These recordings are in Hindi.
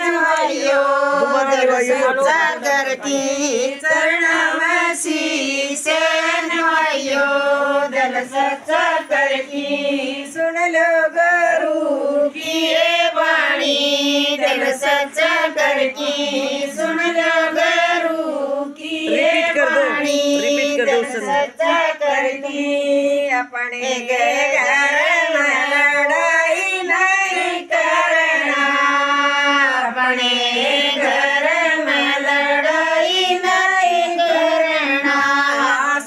नवायो दिल सच्चा करती चरणामसी से नवायो दिल सच्चा करती सुन लो गुरु की ये वाणी दिल सच्चा करती सुन लो गुरु की ये वाणी दिल सच्चा करती अपने घर में लड़ाई नहीं करना अपने घर में लड़ाई नहीं करना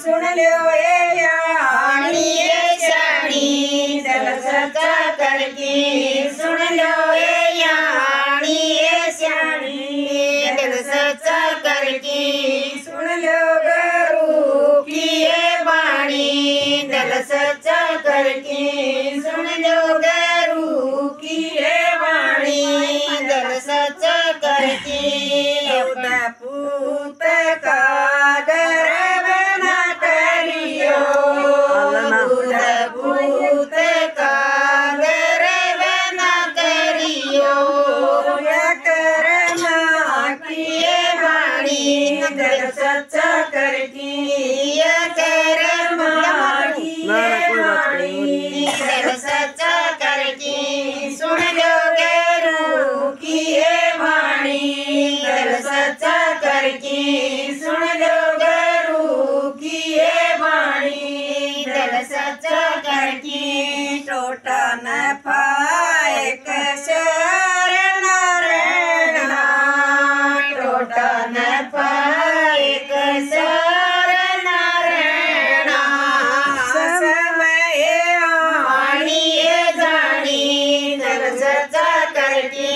सुन लो ये वाणी ये शानी दिल सच्चा करके सुन लो ये वाणी ये शानी दिल सच्चा करके सुन लो गुरु की ये वाणी दिल सच्चा करके सुन लो गुरु की ये वाणी दिल सच्चा करके पूत का गर्व न करियो पूत का गर्व न करियो कर्म किए वाणी दिल सच्चा करके कर्म दिल सच्चा करके सुन लो गुरु की ये वाणी दिल सच्चा करके सुन लो गुरु की ये वाणी दिल सच्चा करके टोटा न पाए शरण रहना टोटा न पाए शरण रहना समय वाणी ये जानी दिल सच्चा करके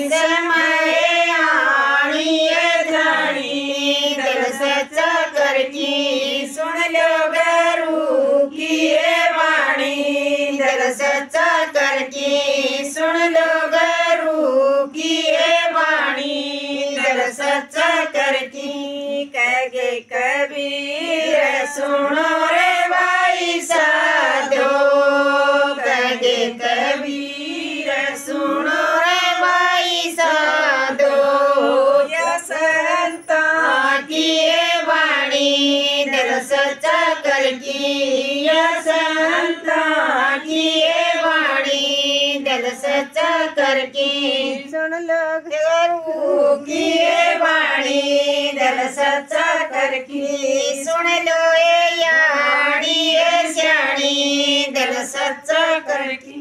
समय वाणी ये जानी दिल सच्चा करके सुन लो गुरु की ये वाणी दिल सच्चा करके सुन लो गुरु की ये वाणी दिल सच्चा करके कहे कबीर सुनो रे भाई साधो कहे कबीर सुनो रे भाई साधो या संता की ये वाणी दिल सच्चा करके या संता की ये वाणी दिल सच्चा करके सुन लो गुरु की ये वाणी दिल सच्चा करके सुन लो ये याणी ये श्याणी दिल सच्चा करके